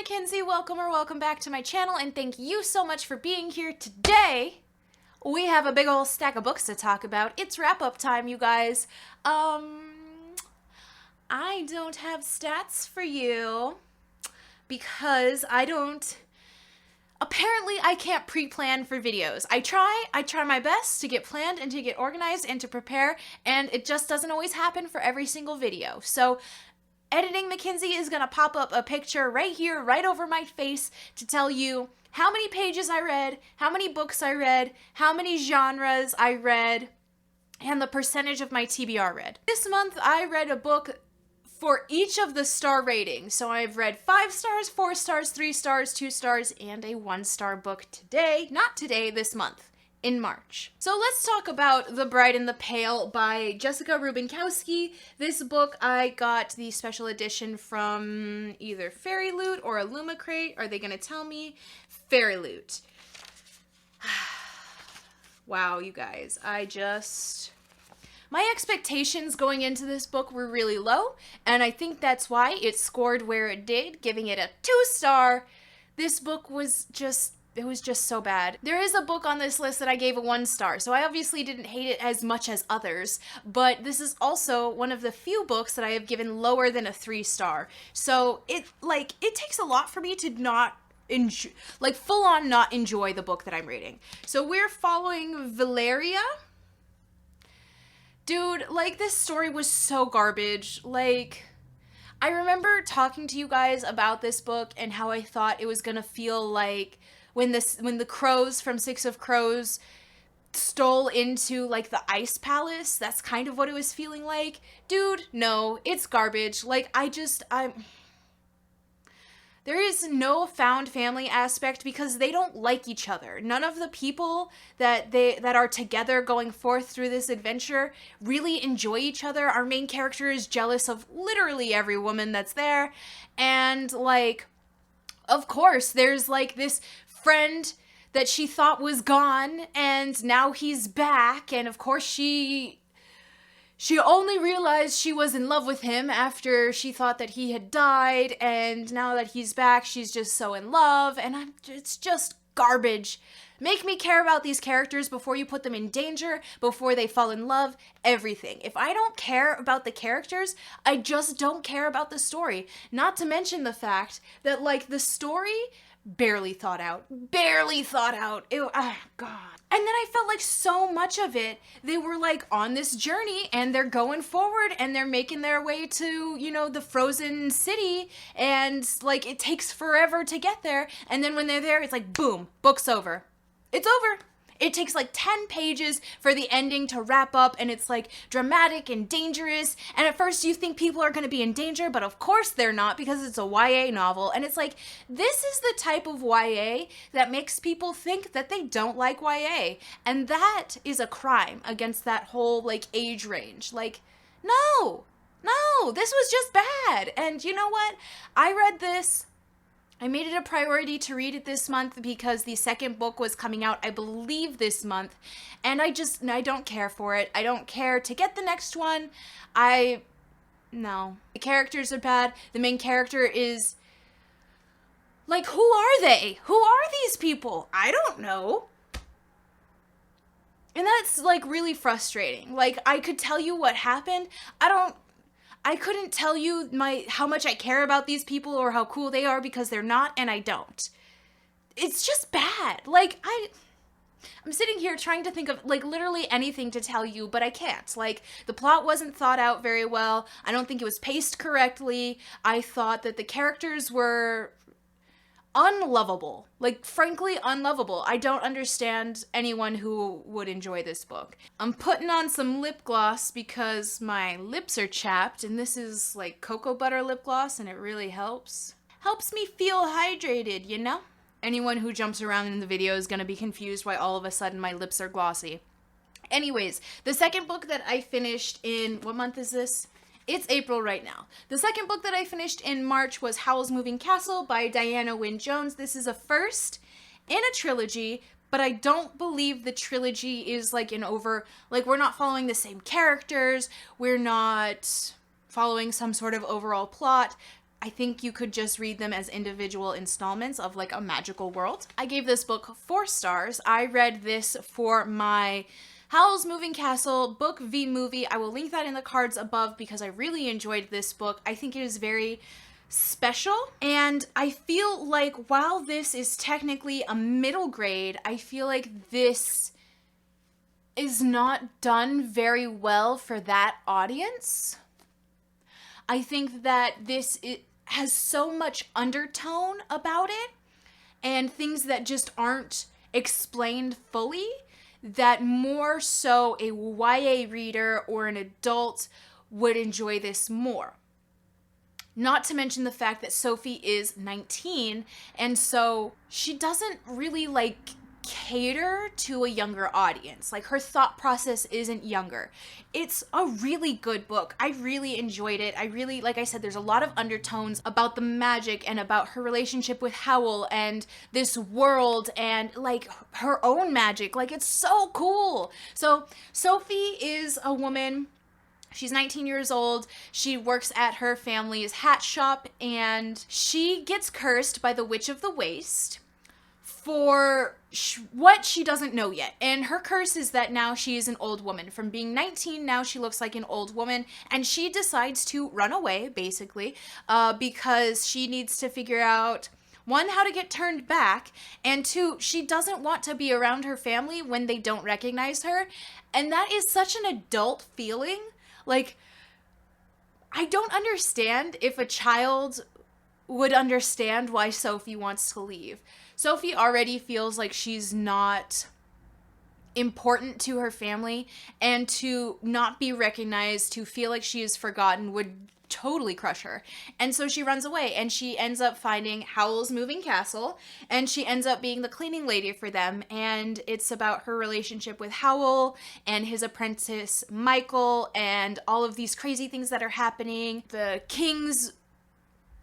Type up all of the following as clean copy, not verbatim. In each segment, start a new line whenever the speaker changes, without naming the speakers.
Mackenzie, welcome back to my channel, and thank you so much for being here today. We have a big old stack of books to talk about. It's wrap-up time, you guys. I don't have stats for you because apparently I can't pre-plan for videos. I try my best to get planned and to get organized and to prepare, and it just doesn't always happen for every single video. So Editing Mackenzie is going to pop up a picture right here, right over my face, to tell you how many pages I read, how many books I read, how many genres I read, and the percentage of my TBR read. This month I read a book for each of the star ratings. So I've read 5 stars, 4 stars, 3 stars, 2 stars, and a 1-star book today. Not today, this month. In March. So let's talk about The Bride and the Pale by Jessica Rubinkowski. This book, I got the special edition from either Fairy Loot or Illumicrate. Are they going to tell me? Fairy Loot. Wow, you guys. My expectations going into this book were really low, and I think that's why it scored where it did, giving it a 2-star. This book was just so bad. There is a book on this list that I gave a 1-star, so I obviously didn't hate it as much as others, but this is also one of the few books that I have given lower than a 3-star. So it takes a lot for me to not enjoy, full on not enjoy the book that I'm reading. So we're following Valeria. Dude, this story was so garbage. I remember talking to you guys about this book and how I thought it was gonna feel like when the crows from Six of Crows stole into the ice palace. That's kind of what it was feeling like. Dude, no, it's garbage. There is no found family aspect because they don't like each other. None of the people that are together going forth through this adventure really enjoy each other. Our main character is jealous of literally every woman that's there. And of course, there's this friend that she thought was gone, and now he's back, and of course she only realized she was in love with him after she thought that he had died, and now that he's back, she's just so in love, and it's just garbage. Make me care about these characters before you put them in danger, before they fall in love, everything. If I don't care about the characters, I just don't care about the story. Not to mention the fact that, the story barely thought out. Ew, oh God. And then I felt so much of it, they were on this journey and they're going forward and they're making their way to, the frozen city, and it takes forever to get there. And then when they're there, it's boom, book's over. It's over. It takes 10 pages for the ending to wrap up, and it's dramatic and dangerous, and at first you think people are going to be in danger, but of course they're not because it's a YA novel, and it's this is the type of YA that makes people think that they don't like YA, and that is a crime against that whole age range. No, this was just bad. And you know what? I read this. I made it a priority to read it this month because the second book was coming out, I believe, this month. And I don't care for it. I don't care to get the next one. No. The characters are bad. The main character is, who are they? Who are these people? I don't know. And that's, really frustrating. I could tell you what happened. I couldn't tell you how much I care about these people or how cool they are because they're not, and I don't. It's just bad. I'm sitting here trying to think of, literally anything to tell you, but I can't. The plot wasn't thought out very well. I don't think it was paced correctly. I thought that the characters were unlovable. Frankly, unlovable. I don't understand anyone who would enjoy this book. I'm putting on some lip gloss because my lips are chapped, and this is cocoa butter lip gloss, and it really helps. Helps me feel hydrated, you know? Anyone who jumps around in the video is gonna be confused why all of a sudden my lips are glossy. Anyways, the second book that I finished in, what month is this? It's April right now. The second book that I finished in March was Howl's Moving Castle by Diana Wynne Jones. This is a first in a trilogy, but I don't believe the trilogy is we're not following the same characters. We're not following some sort of overall plot. I think you could just read them as individual installments of like a magical world. I gave this book 4 stars. I read this for my Howls Moving Castle book v movie. I will link that in the cards above because I really enjoyed this book. I think it is very special, and I feel like while this is technically a middle grade, I feel like this is not done very well for that audience. I think that it has so much undertone about it and things that just aren't explained fully, that more so a YA reader or an adult would enjoy this more. Not to mention the fact that Sophie is 19, and so she doesn't really like cater to a younger audience. Like, her thought process isn't younger. It's a really good book. I really enjoyed it. I really, like I said, there's a lot of undertones about the magic and about her relationship with Howl and this world and like her own magic. Like, it's so cool. So Sophie is a woman. She's 19 years old. She works at her family's hat shop, and she gets cursed by the Witch of the Waste for what she doesn't know yet. And her curse is that now she is an old woman. From being 19, now she looks like an old woman, and she decides to run away, basically, because she needs to figure out, 1, how to get turned back, and 2, she doesn't want to be around her family when they don't recognize her. And that is such an adult feeling. Like, I don't understand if a child would understand why Sophie wants to leave. Sophie already feels like she's not important to her family, and to not be recognized, to feel like she is forgotten, would totally crush her. And so she runs away, and she ends up finding Howl's Moving Castle, and she ends up being the cleaning lady for them. And it's about her relationship with Howl and his apprentice Michael, and all of these crazy things that are happening. The king's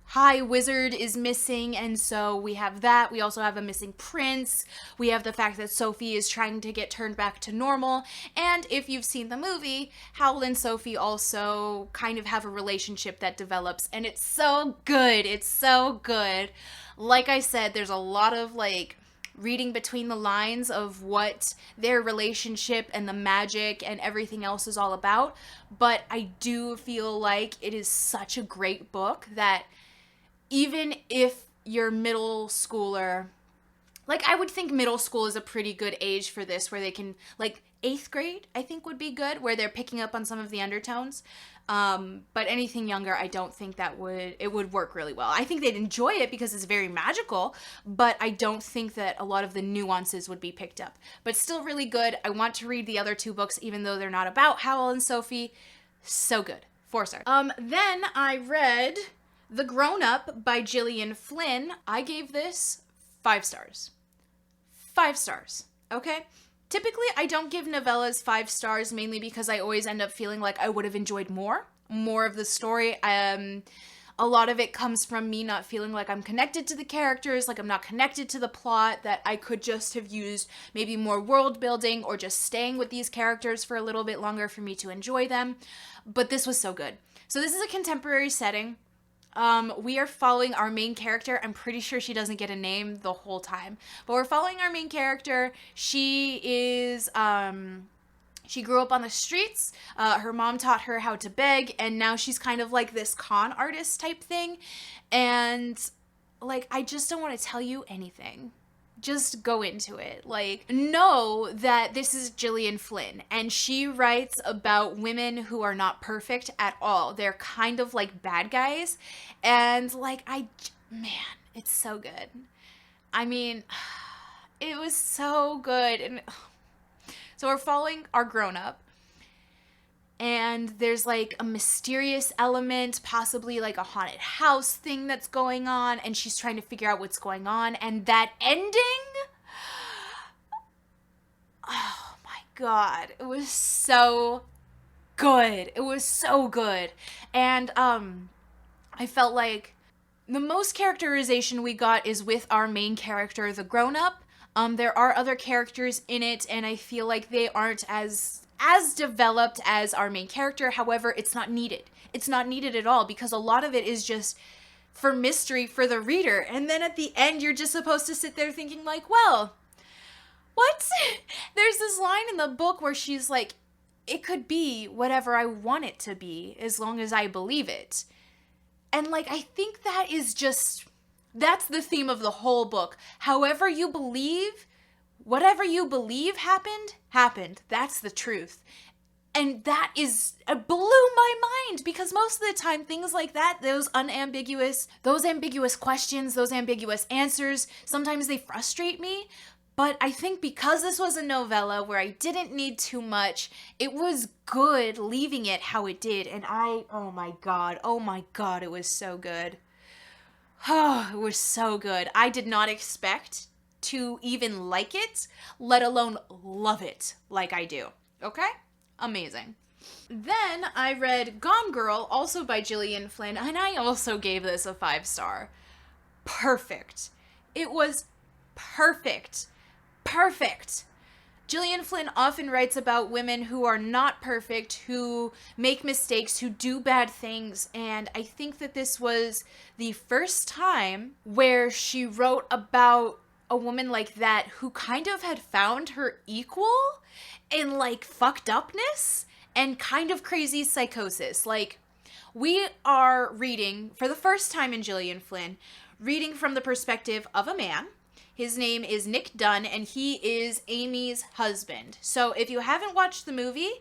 high wizard is missing, and so we have that. We also have a missing prince. We have the fact that Sophie is trying to get turned back to normal. And if you've seen the movie, Howl and Sophie also kind of have a relationship that develops, and it's so good. It's so good. Like I said, there's a lot of like reading between the lines of what their relationship and the magic and everything else is all about, but I do feel like it is such a great book that even if you're middle schooler, like, I would think middle school is a pretty good age for this, where they can, like, 8th grade, I think, would be good, where they're picking up on some of the undertones. But anything younger, I don't think it would work really well. I think they'd enjoy it because it's very magical, but I don't think that a lot of the nuances would be picked up. But still really good. I want to read the other 2 books, even though they're not about Howl and Sophie. So good. 4 stars. Then I read The Grownup by Gillian Flynn. I gave this 5 stars. 5 stars. Okay? Typically, I don't give novellas 5 stars, mainly because I always end up feeling like I would have enjoyed more of the story. A lot of it comes from me not feeling like I'm connected to the characters, like I'm not connected to the plot, that I could just have used maybe more world building or just staying with these characters for a little bit longer for me to enjoy them. But this was so good. So this is a contemporary setting. We are following our main character. I'm pretty sure she doesn't get a name the whole time, but we're following our main character. She is, she grew up on the streets. Her mom taught her how to beg, and now she's kind of like this con artist type thing. And like, I just don't want to tell you anything. Just go into it. Like, know that this is Gillian Flynn, and she writes about women who are not perfect at all. They're kind of like bad guys, and like, man, it's so good. I mean, it was so good. And so we're following our grown-up, and there's like a mysterious element, possibly like a haunted house thing that's going on, and she's trying to figure out what's going on. And that ending, oh my God, it was so good. It was so good. And I felt like the most characterization we got is with our main character, the grown-up. There are other characters in it, and I feel like they aren't as developed as our main character. However, it's not needed. It's not needed at all, because a lot of it is just for mystery for the reader. And then at the end, you're just supposed to sit there thinking like, well, what? There's this line in the book where she's like, it could be whatever I want it to be as long as I believe it. And like, I think that is just, that's the theme of the whole book. However you believe, whatever you believe happened. That's the truth. And that is, it blew my mind, because most of the time things like that, those ambiguous questions, those ambiguous answers, sometimes they frustrate me. But I think because this was a novella where I didn't need too much, it was good leaving it how it did. And oh my God, it was so good. Oh, it was so good. I did not expect to even like it, let alone love it like I do. Okay? Amazing. Then I read Gone Girl, also by Gillian Flynn, and I also gave this a 5-star. Perfect. It was perfect. Perfect. Gillian Flynn often writes about women who are not perfect, who make mistakes, who do bad things, and I think that this was the first time where she wrote about a woman like that who kind of had found her equal in like fucked upness and kind of crazy psychosis. Like, we are reading, for the first time in Gillian Flynn, reading from the perspective of a man. His name is Nick Dunn, and he is Amy's husband. So if you haven't watched the movie,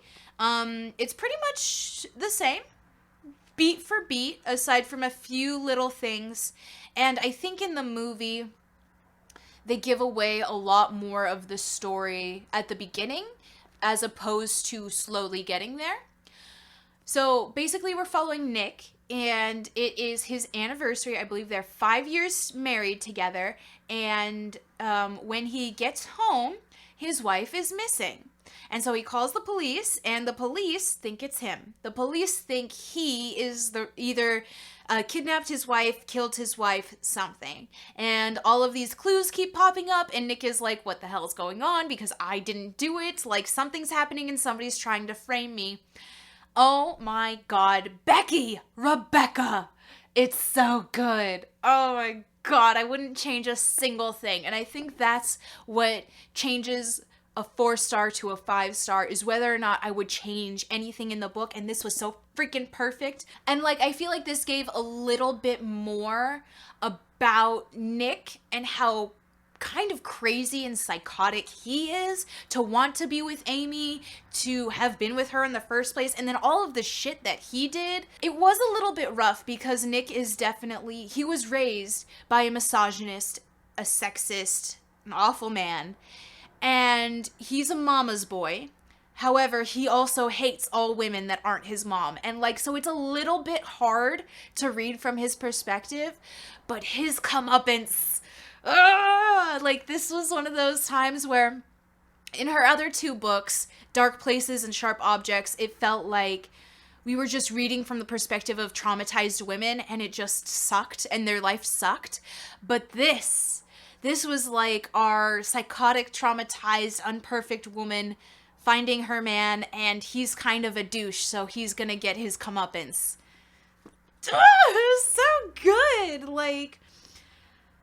it's pretty much the same, beat for beat, aside from a few little things. And I think in the movie, they give away a lot more of the story at the beginning, as opposed to slowly getting there. So basically we're following Nick, and it is his anniversary. I believe they're 5 years married together, and when he gets home, his wife is missing. And so he calls the police, and the police think it's him. The police think he is either kidnapped his wife, killed his wife, something. And all of these clues keep popping up, and Nick is like, what the hell is going on? Because I didn't do it. Like, something's happening and somebody's trying to frame me. Oh my God, Rebecca. It's so good. Oh my God, I wouldn't change a single thing. And I think that's what changes a 4-star to a 5-star, is whether or not I would change anything in the book. And this was so freaking perfect. And like, I feel like this gave a little bit more about Nick and how kind of crazy and psychotic he is to want to be with Amy, to have been with her in the first place, and then all of the shit that he did. It was a little bit rough because Nick is definitely, he was raised by a misogynist, a sexist, an awful man, and he's a mama's boy. However, he also hates all women that aren't his mom. And like, so it's a little bit hard to read from his perspective, but his comeuppance, like, this was one of those times where in her other 2 books, Dark Places and Sharp Objects, it felt like we were just reading from the perspective of traumatized women, and it just sucked, and their life sucked. But this was like our psychotic, traumatized, unperfect woman finding her man, and he's kind of a douche, so he's gonna get his comeuppance. It was so good. Like,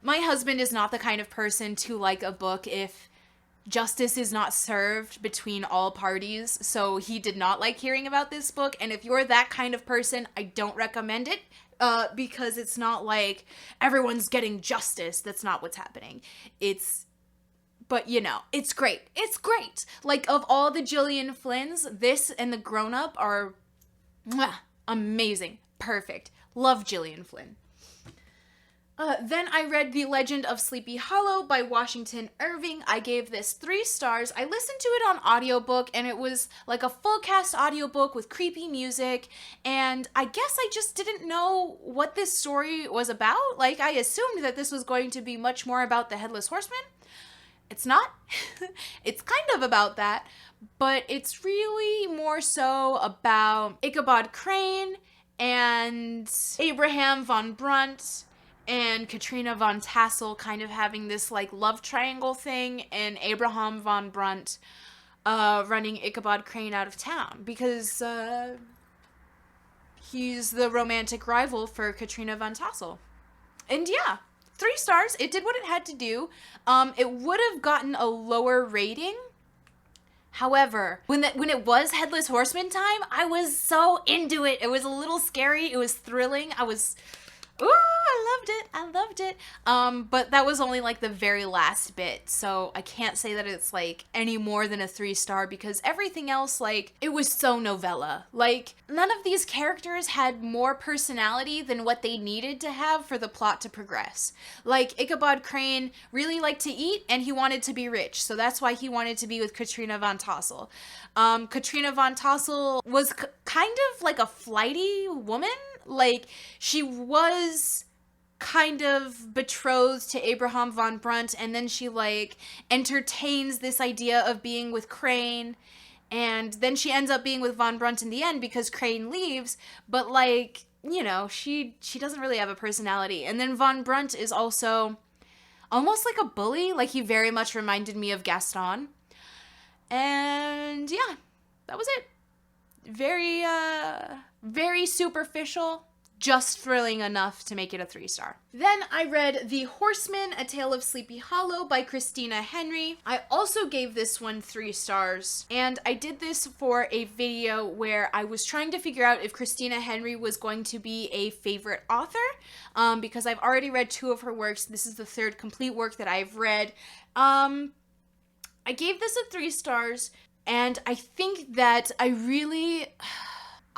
my husband is not the kind of person to like a book if justice is not served between all parties, so he did not like hearing about this book. And if you're that kind of person, I don't recommend it, because it's not like everyone's getting justice. That's not what's happening. But you know, it's great. It's great. Like, of all the Gillian Flynns, this and the Grownup are amazing. Perfect. Love Gillian Flynn. Then I read The Legend of Sleepy Hollow by Washington Irving. I gave this 3 stars. I listened to it on audiobook, and it was like a full cast audiobook with creepy music, and I guess I just didn't know what this story was about. Like, I assumed that this was going to be much more about the Headless Horseman. It's not. It's kind of about that, but it's really more so about Ichabod Crane and Abraham von Brunt and Katrina von Tassel kind of having this like love triangle thing, and Abraham von Brunt running Ichabod Crane out of town because he's the romantic rival for Katrina von Tassel. And yeah, 3 stars. It did what it had to do. It would have gotten a lower rating. However, when it was Headless Horseman time, I was so into it. It was a little scary. It was thrilling. Ooh, I loved it. I loved it. But that was only like the very last bit. So I can't say that it's like any more than a 3-star because everything else, like, it was so novella. Like, none of these characters had more personality than what they needed to have for the plot to progress. Like, Ichabod Crane really liked to eat and he wanted to be rich. So that's why he wanted to be with Katrina von Tassel. Katrina von Tassel was kind of like a flighty woman. Like, she was kind of betrothed to Abraham von Brunt, and then she, like, entertains this idea of being with Crane, and then she ends up being with von Brunt in the end because Crane leaves, but, like, you know, she doesn't really have a personality. And then von Brunt is also almost like a bully. Like, he very much reminded me of Gaston. And, yeah, that was it. Very superficial, just thrilling enough to make it a 3-star. Then I read The Horseman, A Tale of Sleepy Hollow by Christina Henry. I also gave this one 3 stars, and I did this for a video where I was trying to figure out if Christina Henry was going to be a favorite author, because I've already read 2 of her works. This is the 3rd complete work that I've read. I gave this a 3 stars, and I think that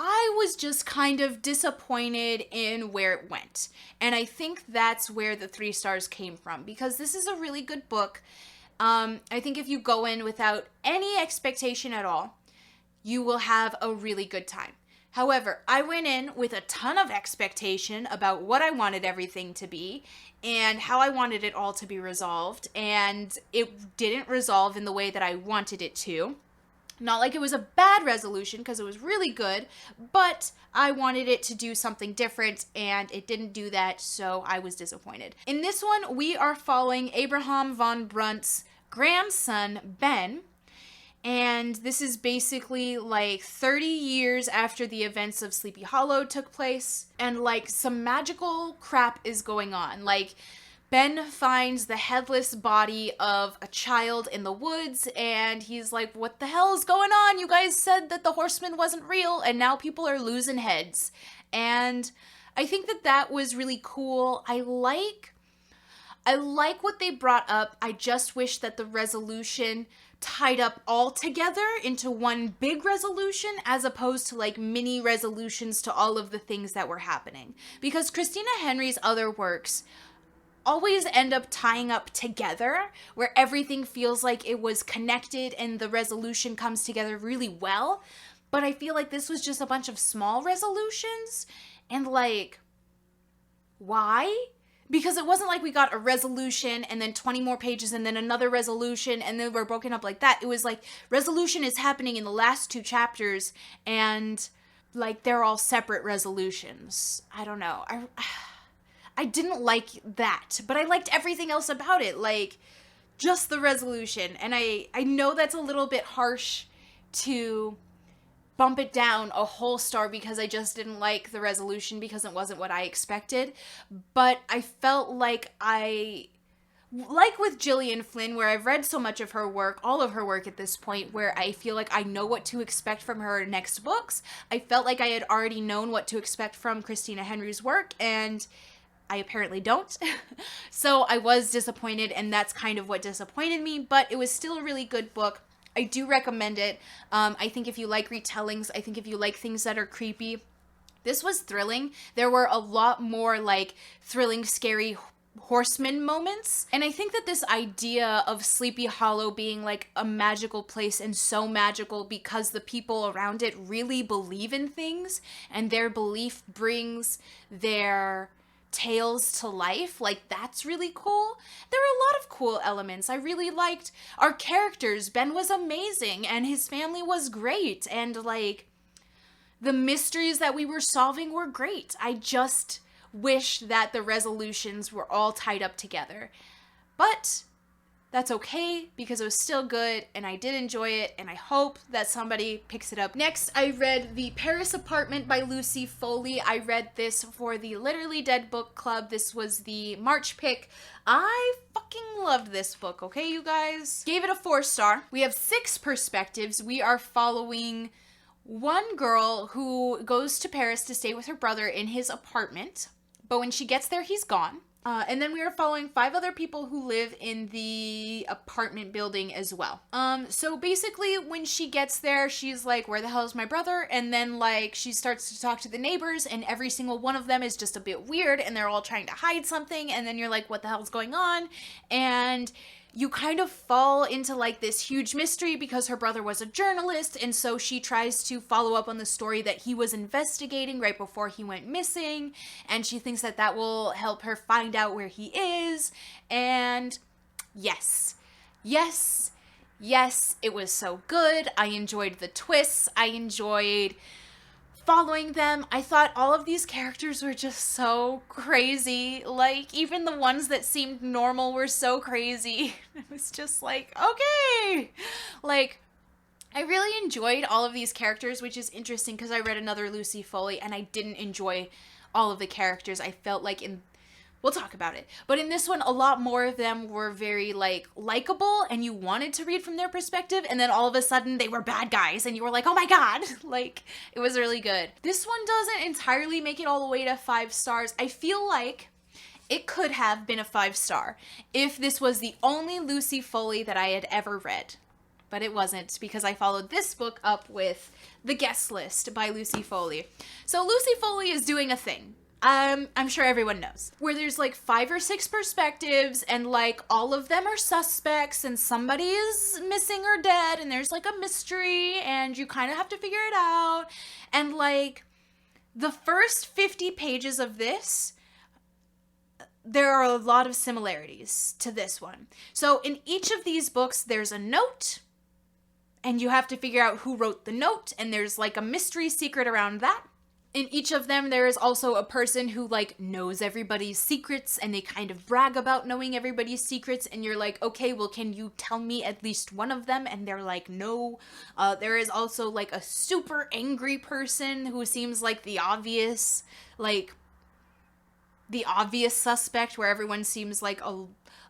I was just kind of disappointed in where it went. And I think that's where the 3 stars came from, because this is a really good book. I think if you go in without any expectation at all, you will have a really good time. However, I went in with a ton of expectation about what I wanted everything to be and how I wanted it all to be resolved, and it didn't resolve in the way that I wanted it to. Not like it was a bad resolution, because it was really good, but I wanted it to do something different, and it didn't do that, so I was disappointed. In this one, we are following Abraham von Brunt's grandson, Ben, and this is basically like 30 years after the events of Sleepy Hollow took place, and like some magical crap is going on. Like, Ben finds the headless body of a child in the woods, and he's like, what the hell is going on? You guys said that the horseman wasn't real, and now people are losing heads. And I think that that was really cool. I like what they brought up. I just wish that the resolution tied up all together into one big resolution, as opposed to like mini resolutions to all of the things that were happening. Because Christina Henry's other works always end up tying up together, where everything feels like it was connected and the resolution comes together really well. But I feel like this was just a bunch of small resolutions, and like, why? Because it wasn't like we got a resolution and then 20 more pages and then another resolution and then we're broken up like that. It was like resolution is happening in the last 2 chapters, and like they're all separate resolutions. I don't know. I didn't like that, but I liked everything else about it, like just the resolution. And I know that's a little bit harsh to bump it down a whole star because I just didn't like the resolution because it wasn't what I expected. But I felt like like with Gillian Flynn, where I've read so much of her work, all of her work at this point, where I feel like I know what to expect from her next books. I felt like I had already known what to expect from Christina Henry's work, and I apparently don't. So I was disappointed, and that's kind of what disappointed me, but it was still a really good book. I do recommend it. I think if you like retellings, I think if you like things that are creepy, this was thrilling. There were a lot more like thrilling, scary horseman moments. And I think that this idea of Sleepy Hollow being like a magical place, and so magical because the people around it really believe in things, and their belief brings their tales to life, like that's really cool. There were a lot of cool elements. I really liked our characters. Ben was amazing and his family was great, and like the mysteries that we were solving were great. I just wish that the resolutions were all tied up together. But That's okay, because it was still good, and I did enjoy it, and I hope that somebody picks it up. Next, I read The Paris Apartment by Lucy Foley. I read this for the Literally Dead book club. This was the March pick. I fucking loved this book, okay, you guys? Gave it a 4-star. We have 6 perspectives. We are following one girl who goes to Paris to stay with her brother in his apartment, but when she gets there, he's gone. And then we are following 5 other people who live in the apartment building as well. So basically when she gets there, she's like, where the hell is my brother? And then like she starts to talk to the neighbors, and every single one of them is just a bit weird, and they're all trying to hide something. And then you're like, what the hell's going on? And you kind of fall into like this huge mystery because her brother was a journalist, and so she tries to follow up on the story that he was investigating right before he went missing, and she thinks that that will help her find out where he is. And yes, it was so good. I enjoyed the twists. I enjoyed following them. I thought all of these characters were just so crazy. Like, even the ones that seemed normal were so crazy. It was just like, okay. Like, I really enjoyed all of these characters, which is interesting because I read another Lucy Foley and I didn't enjoy all of the characters. I felt like we'll talk about it. But in this one, a lot more of them were very, like, likable, and you wanted to read from their perspective, and then all of a sudden they were bad guys, and you were like, oh my god! Like, it was really good. This one doesn't entirely make it all the way to 5 stars. I feel like it could have been a 5-star if this was the only Lucy Foley that I had ever read. But it wasn't, because I followed this book up with The Guest List by Lucy Foley. So Lucy Foley is doing a thing. I'm sure everyone knows, where there's like 5 or 6 perspectives, and like all of them are suspects, and somebody is missing or dead, and there's like a mystery, and you kind of have to figure it out. And like the first 50 pages of this, there are a lot of similarities to this one. So in each of these books, there's a note, and you have to figure out who wrote the note, and there's like a mystery secret around that. In each of them, there is also a person who, like, knows everybody's secrets, and they kind of brag about knowing everybody's secrets, and you're like, okay, well, can you tell me at least one of them? And they're like, no. There is also, like, a super angry person who seems like the obvious suspect, where everyone seems like a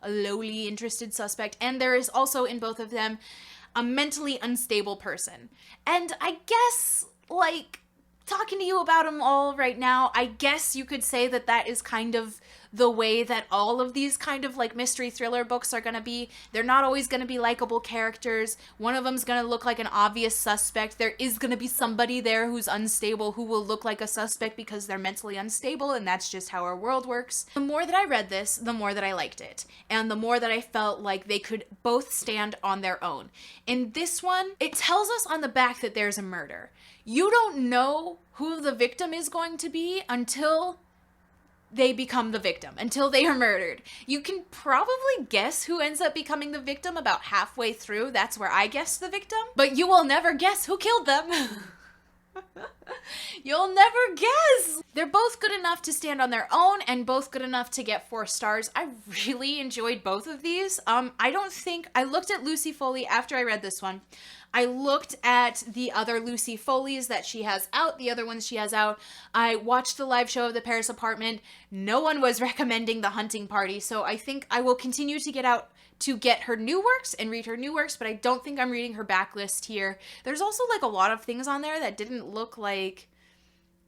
lowly interested suspect. And there is also, in both of them, a mentally unstable person. And I guess, like, talking to you about them all right now, I guess you could say that that is kind of the way that all of these kind of like mystery thriller books are gonna be. They're not always gonna be likable characters. One of them's gonna look like an obvious suspect. There is gonna be somebody there who's unstable who will look like a suspect because they're mentally unstable, and that's just how our world works. The more that I read this, the more that I liked it, and the more that I felt like they could both stand on their own. In this one, it tells us on the back that there's a murder. You don't know who the victim is going to be until they become the victim, until they are murdered. You can probably guess who ends up becoming the victim about halfway through. That's where I guessed the victim. But you will never guess who killed them. You'll never guess. They're both good enough to stand on their own, and both good enough to get 4 stars. I really enjoyed both of these. I looked at Lucy Foley after I read this one. I looked at the other Lucy Foleys that she has out, the other ones she has out. I watched the live show of The Paris Apartment. No one was recommending The Hunting Party, so I think I will continue to get her new works and read her new works, but I don't think I'm reading her backlist here. There's also like a lot of things on there that didn't look like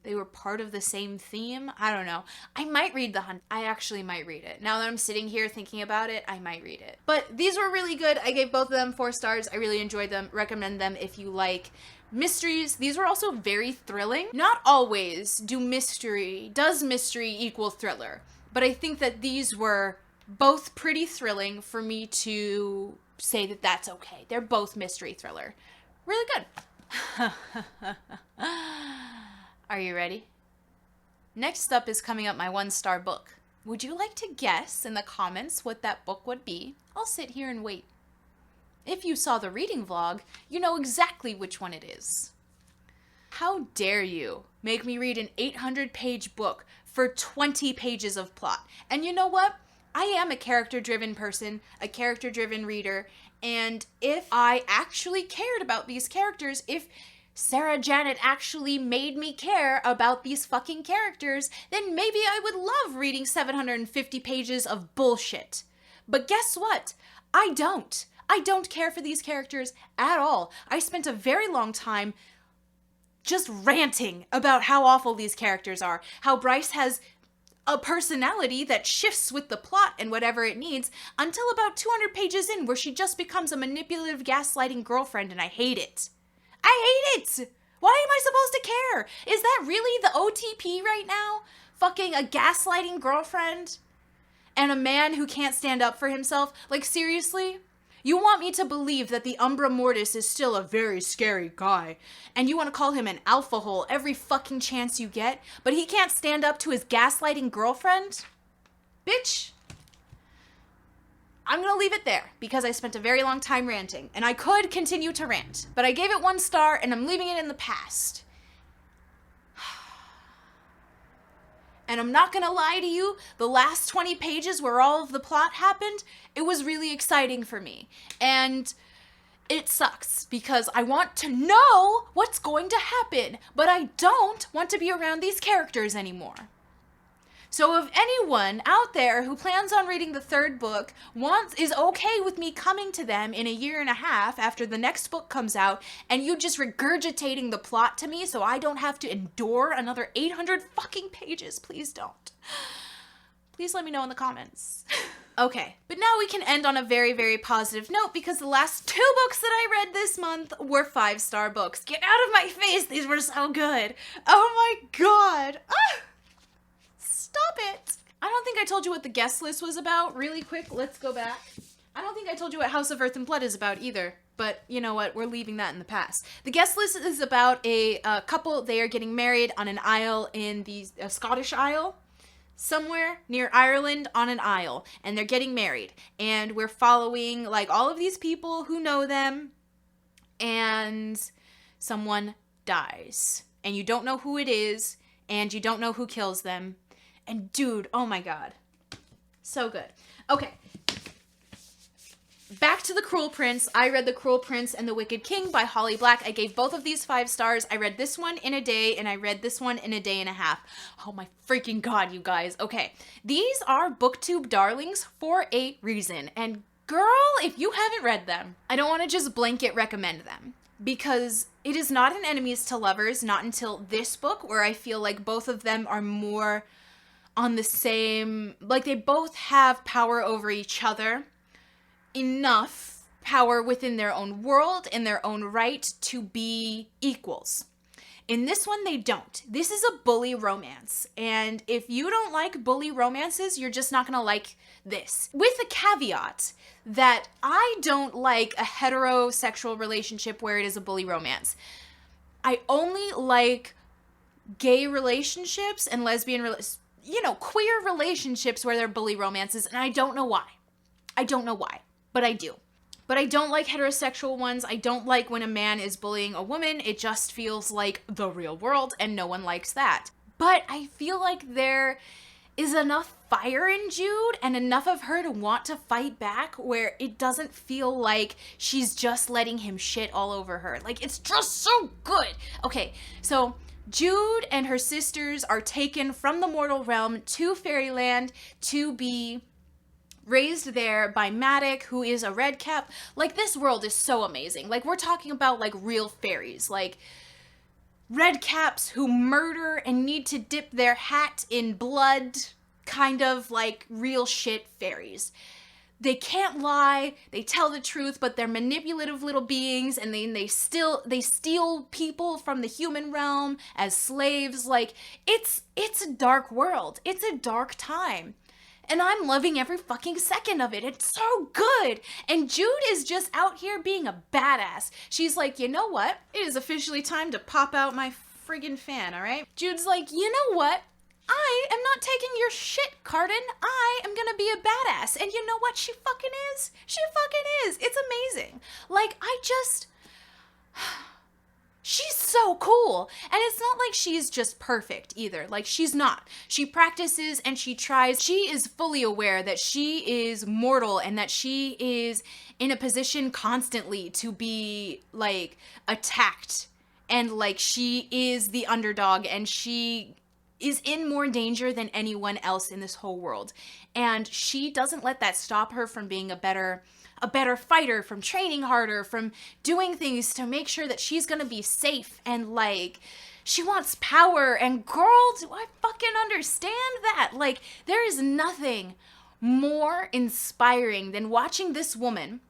they were part of the same theme. I don't know. I might read I actually might read it. Now that I'm sitting here thinking about it, I might read it. But these were really good. I gave both of them 4 stars. I really enjoyed them. Recommend them if you like mysteries. These were also very thrilling. Not always does mystery equal thriller, but I think that these were both pretty thrilling for me to say that that's okay. They're both mystery thriller. Really good. Are you ready? Next up is coming up my 1-star book. Would you like to guess in the comments what that book would be? I'll sit here and wait. If you saw the reading vlog, you know exactly which one it is. How dare you make me read an 800-page book for 20 pages of plot? And you know what? I am a character-driven person, a character-driven reader, and if I actually cared about these characters, if Sarah Janet actually made me care about these fucking characters, then maybe I would love reading 750 pages of bullshit. But guess what? I don't. I don't care for these characters at all. I spent a very long time just ranting about how awful these characters are, how Bryce has a personality that shifts with the plot and whatever it needs until about 200 pages in where she just becomes a manipulative, gaslighting girlfriend, and I hate it. I hate it! Why am I supposed to care? Is that really the OTP right now? Fucking a gaslighting girlfriend? And a man who can't stand up for himself? Like, seriously? You want me to believe that the Umbra Mortis is still a very scary guy, and you want to call him an alpha hole every fucking chance you get, but he can't stand up to his gaslighting girlfriend? Bitch. I'm gonna leave it there, because I spent a very long time ranting, and I could continue to rant, but I gave it 1 star, and I'm leaving it in the past. And I'm not gonna lie to you, the last 20 pages where all of the plot happened, it was really exciting for me. And it sucks because I want to know what's going to happen, but I don't want to be around these characters anymore. So if anyone out there who plans on reading the 3rd book is okay with me coming to them in a year and a half after the next book comes out and you just regurgitating the plot to me so I don't have to endure another 800 fucking pages, please don't. Please let me know in the comments. Okay, but now we can end on a very, very positive note because the last 2 books that I read this month were 5-star books. Get out of my face, these were so good. Oh my god. Ah! Stop it! I don't think I told you what the guest list was about. Really quick, let's go back. I don't think I told you what House of Earth and Blood is about either, but you know what? We're leaving that in the past. The guest list is about a couple. They are getting married on an isle in the Scottish Isle, somewhere near Ireland on an isle, and they're getting married. And we're following like all of these people who know them, and someone dies. And you don't know who it is, and you don't know who kills them. And dude, oh my god. So good. Okay. Back to The Cruel Prince. I read The Cruel Prince and the Wicked King by Holly Black. I gave both of these 5 stars. I read this one in a day, and I read this one in a day and a half. Oh my freaking god, you guys. Okay. These are BookTube darlings for a reason. And girl, if you haven't read them, I don't want to just blanket recommend them. Because it is not an enemies to lovers, not until this book, where I feel like both of them are more on the same, like they both have power over each other, enough power within their own world, in their own right, to be equals. In this one, they don't. This is a bully romance, and if you don't like bully romances, you're just not gonna like this. With a caveat that I don't like a heterosexual relationship where it is a bully romance. I only like gay relationships and lesbian queer relationships where they're bully romances, and I don't know why. I don't know why, but I do. But I don't like heterosexual ones. I don't like when a man is bullying a woman. It just feels like the real world, and no one likes that. But I feel like there is enough fire in Jude and enough of her to want to fight back where it doesn't feel like she's just letting him shit all over her. Like, it's just so good. Okay, so Jude and her sisters are taken from the mortal realm to fairyland to be raised there by Maddox, who is a redcap. Like, this world is so amazing. Like, we're talking about, like, real fairies. Like, redcaps who murder and need to dip their hat in blood. Kind of, like, real shit fairies. They can't lie, they tell the truth, but they're manipulative little beings, and they steal people from the human realm as slaves. Like, it's a dark world. It's a dark time. And I'm loving every fucking second of it. It's so good. And Jude is just out here being a badass. She's like, you know what? It is officially time to pop out my friggin' fan, alright? Jude's like, you know what? I am not taking your shit, Carden. I am gonna be a badass. And you know what she fucking is? She fucking is. It's amazing. Like, She's so cool. And it's not like she's just perfect either. Like, she's not. She practices and she tries. She is fully aware that she is mortal and that she is in a position constantly to be, like, attacked. And, like, she is the underdog and she is in more danger than anyone else in this whole world. And she doesn't let that stop her from being a better fighter, from training harder, from doing things to make sure that she's gonna be safe. And, like, she wants power. And girl, do I fucking understand that. Like, there is nothing more inspiring than watching this woman,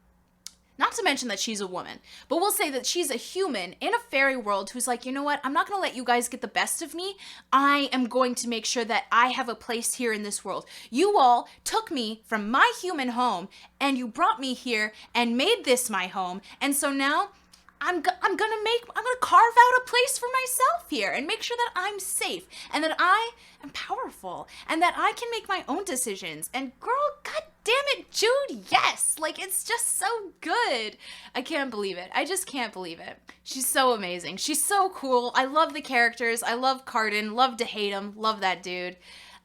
not to mention that she's a woman, but we'll say that she's a human in a fairy world who's like, you know what? I'm not going to let you guys get the best of me. I am going to make sure that I have a place here in this world. You all took me from my human home and you brought me here and made this my home. And so now I'm gonna carve out a place for myself here and make sure that I'm safe and that I am powerful and that I can make my own decisions. And girl, god damn it, Jude, yes! Like, it's just so good. I can't believe it. I just can't believe it. She's so amazing. She's so cool. I love the characters. I love Carden. Love to hate him. Love that dude.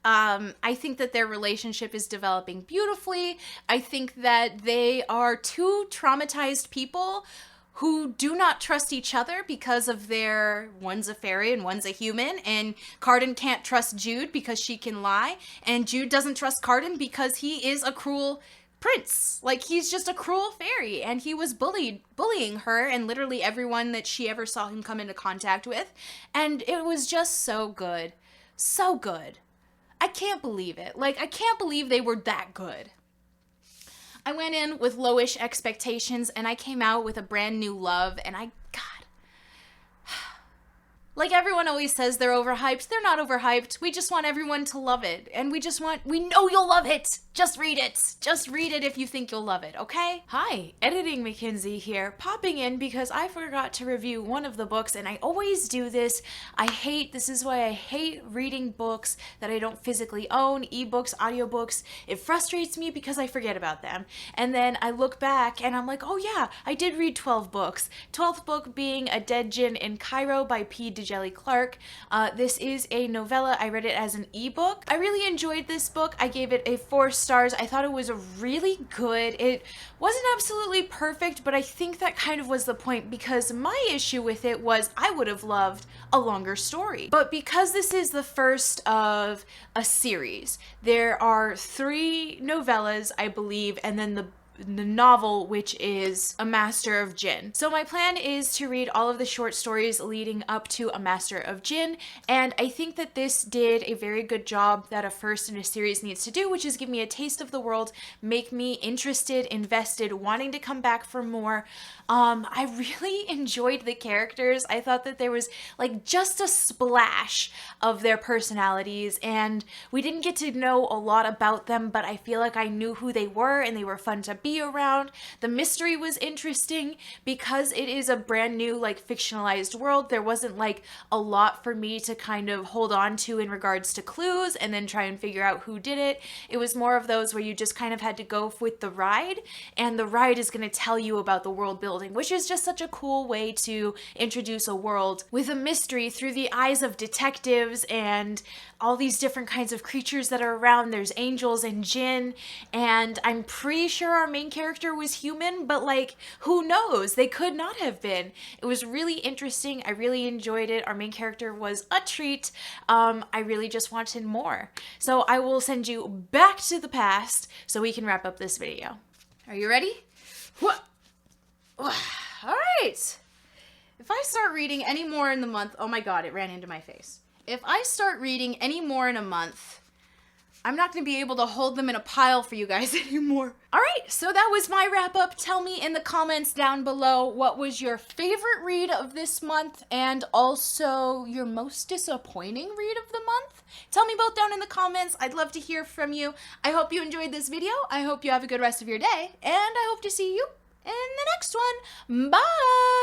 I think that their relationship is developing beautifully. I think that they are two traumatized people who do not trust each other because of one's a fairy and one's a human, and Carden can't trust Jude because she can lie, and Jude doesn't trust Carden because he is a cruel prince. Like, he's just a cruel fairy, and he was bullying her and literally everyone that she ever saw him come into contact with, and it was just so good. So good. I can't believe it. Like, I can't believe they were that good. I went in with lowish expectations and I came out with a brand new love, and like everyone always says they're overhyped. They're not overhyped. We just want everyone to love it. And we know you'll love it. Just read it. Just read it if you think you'll love it, okay? Hi, Editing McKinsey here, popping in because I forgot to review one of the books, and I always do this. This is why I hate reading books that I don't physically own, ebooks, audiobooks. It frustrates me because I forget about them. And then I look back and I'm like, oh yeah, I did read 12 books. 12th book being A Dead Djinn in Cairo by P. Djeli Clark. This is a novella. I read it as an ebook. I really enjoyed this book. I gave it a 4 stars. I thought it was really good. It wasn't absolutely perfect, but I think that kind of was the point, because my issue with it was I would have loved a longer story. But because this is the first of a series, there are 3 novellas, I believe, and then the novel, which is A Master of Djinn. So my plan is to read all of the short stories leading up to A Master of Djinn, and I think that this did a very good job that a first in a series needs to do, which is give me a taste of the world, make me interested, invested, wanting to come back for more. I really enjoyed the characters. I thought that there was like just a splash of their personalities, and we didn't get to know a lot about them, but I feel like I knew who they were and they were fun to be around. The mystery was interesting because it is a brand new, like, fictionalized world. There wasn't like a lot for me to kind of hold on to in regards to clues and then try and figure out who did it. It was more of those where you just kind of had to go with the ride, and the ride is going to tell you about the world building, which is just such a cool way to introduce a world with a mystery through the eyes of detectives and all these different kinds of creatures that are around. There's angels and djinn, and I'm pretty sure our main character was human, but like, who knows? They could not have been. It was really interesting. I really enjoyed it. Our main character was a treat. I really just wanted more. So I will send you back to the past so we can wrap up this video. Are you ready? What? All right. If I start reading any more in the month, oh my god, it ran into my face. If I start reading any more in a month, I'm not going to be able to hold them in a pile for you guys anymore. All right, so that was my wrap up. Tell me in the comments down below what was your favorite read of this month and also your most disappointing read of the month. Tell me both down in the comments. I'd love to hear from you. I hope you enjoyed this video. I hope you have a good rest of your day, and I hope to see you in the next one. Bye!